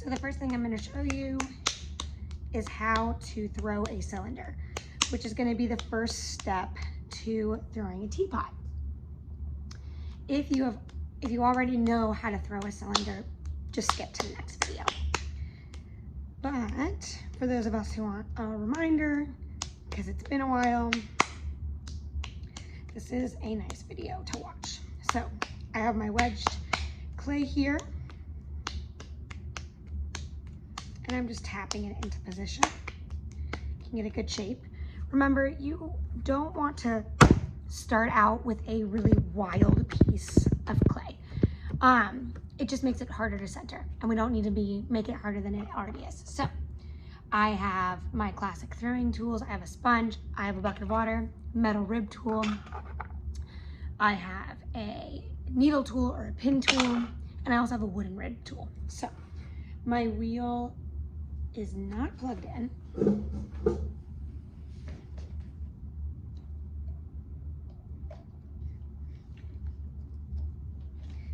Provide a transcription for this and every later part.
So the first thing I'm going to show you is how to throw a cylinder, which is going to be the first step to throwing a teapot. If you already know how to throw a cylinder, just skip to the next video. But for those of us who want a reminder, because it's been a while, this is a nice video to watch. So I have my wedged clay here, and I'm just tapping it into position. You can get a good shape. Remember, you don't want to start out with a really wild piece of clay. It just makes it harder to center, and we don't need to make it harder than it already is. So I have my classic throwing tools. I have a sponge, I have a bucket of water, metal rib tool, I have a needle tool or a pin tool, and I also have a wooden rib tool. So my wheel is not plugged in.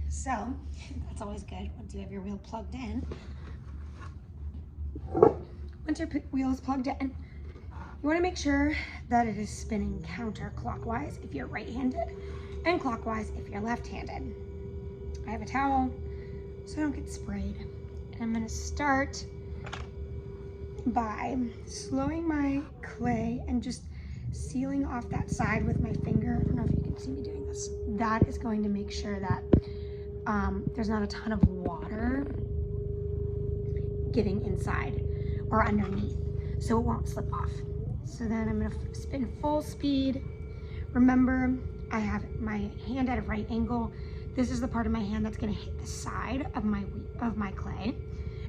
So that's always good once you have your wheel plugged in. Once your wheel is plugged in, you want to make sure that it is spinning counterclockwise if you're right-handed and clockwise if you're left-handed. I have a towel so I don't get sprayed. And I'm going to start by slowing my clay and just sealing off that side with my finger. I don't know if you can see me doing this. That is going to make sure that there's not a ton of water getting inside or underneath, so it won't slip off. So then I'm gonna spin full speed. Remember, I have my hand at a right angle. This is the part of my hand that's gonna hit the side of my clay,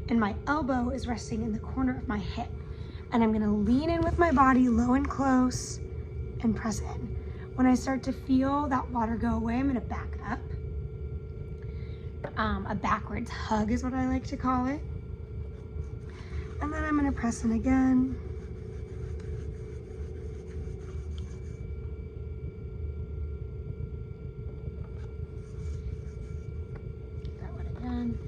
and my elbow is resting in the corner of my hip. And I'm gonna lean in with my body low and close and press in. When I start to feel that water go away, I'm gonna back up. A backwards hug is what I like to call it. And then I'm gonna press in again. That one again.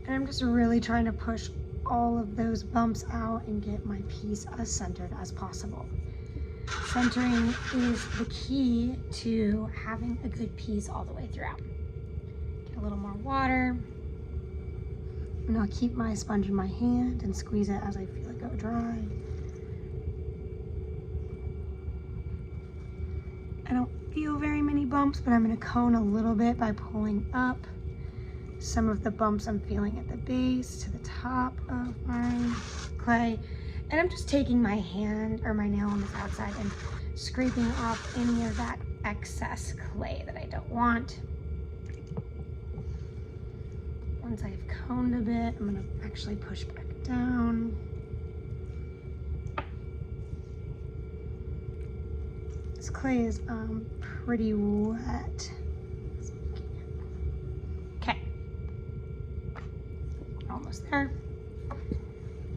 And I'm just really trying to push all of those bumps out and get my piece as centered as possible. Centering is the key to having a good piece all the way throughout. Get a little more water. And I'll keep my sponge in my hand and squeeze it as I feel it go dry. I don't feel very many bumps, but I'm gonna cone a little bit by pulling up. Some of the bumps I'm feeling at the base to the top of my clay. And I'm just taking my hand or my nail on this outside and scraping off any of that excess clay that I don't want. Once I've coned a bit, I'm gonna actually push back down. This clay is pretty wet. Okay, almost there.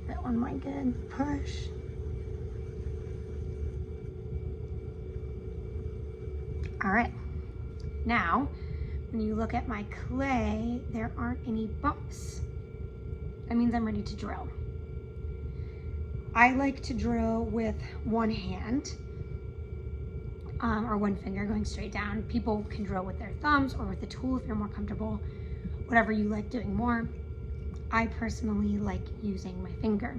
That one might good push. All right, now, when you look at my clay, there aren't any bumps. That means I'm ready to drill. I like to drill with one hand or one finger going straight down. People can drill with their thumbs or with the tool if you're more comfortable, whatever you like doing more. I personally like using my finger.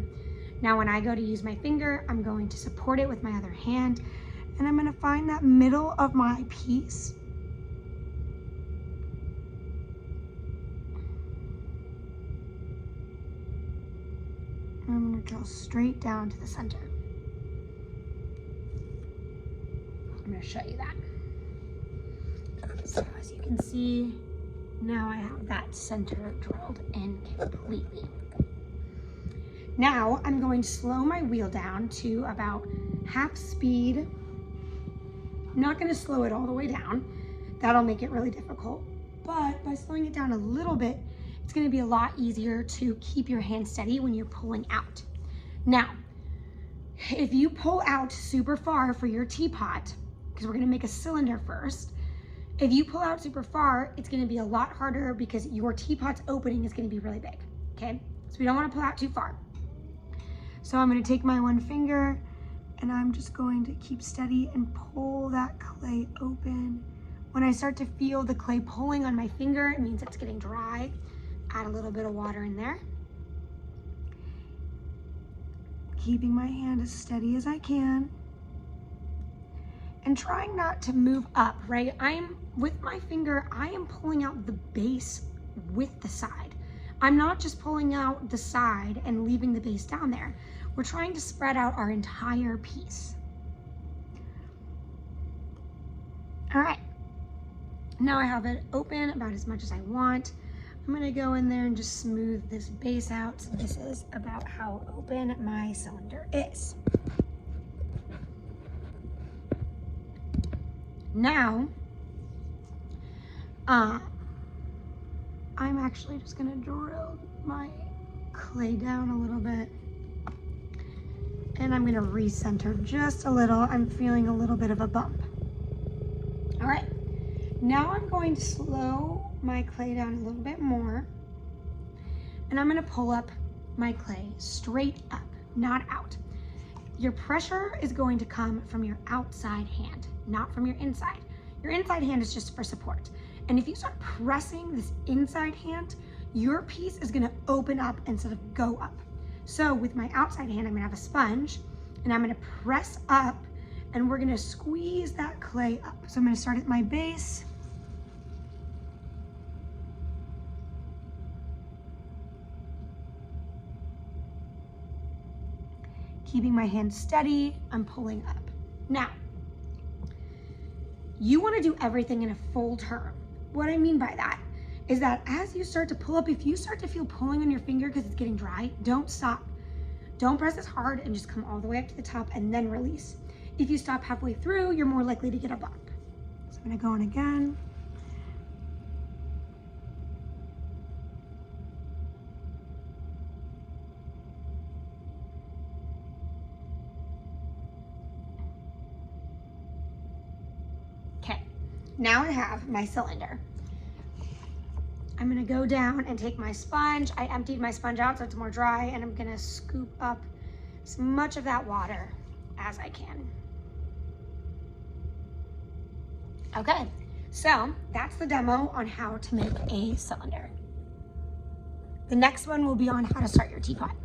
Now, when I go to use my finger, I'm going to support it with my other hand, and I'm gonna find that middle of my piece. I'm gonna drill straight down to the center. I'm gonna show you that. So as you can see, now I have that center drilled in completely. Now I'm going to slow my wheel down to about half speed. I'm not gonna slow it all the way down. That'll make it really difficult. But by slowing it down a little bit, it's gonna be a lot easier to keep your hand steady when you're pulling out. Now, if you pull out super far for your teapot, because we're gonna make a cylinder first, if you pull out super far, it's gonna be a lot harder because your teapot's opening is gonna be really big, okay? So we don't want to pull out too far. So I'm going to take my one finger and I'm just going to keep steady and pull that clay open. When I start to feel the clay pulling on my finger, it means it's getting dry. Add a little bit of water in there. Keeping my hand as steady as I can. And trying not to move up, right? With my finger, I am pulling out the base with the side. I'm not just pulling out the side and leaving the base down there. We're trying to spread out our entire piece. All right, now I have it open about as much as I want. I'm gonna go in there and just smooth this base out. So this is about how open my cylinder is. Now, I'm actually just gonna drill my clay down a little bit. And I'm gonna recenter just a little. I'm feeling a little bit of a bump. All right, now I'm going to slow my clay down a little bit more. And I'm gonna pull up my clay straight up, not out. Your pressure is going to come from your outside hand, not from your inside. Your inside hand is just for support. And if you start pressing this inside hand, your piece is gonna open up instead of go up. So with my outside hand, I'm gonna have a sponge and I'm gonna press up and we're gonna squeeze that clay up. So I'm gonna start at my base. Keeping my hand steady, I'm pulling up. Now, you wanna do everything in a full turn. What I mean by that is that as you start to pull up, if you start to feel pulling on your finger because it's getting dry, don't stop. Don't press as hard and just come all the way up to the top and then release. If you stop halfway through, you're more likely to get a bump. So I'm gonna go in again. Okay, now I have my cylinder. I'm gonna go down and take my sponge. I emptied my sponge out so it's more dry, and I'm gonna scoop up as much of that water as I can. Okay, so that's the demo on how to make a cylinder. The next one will be on how to start your teapot.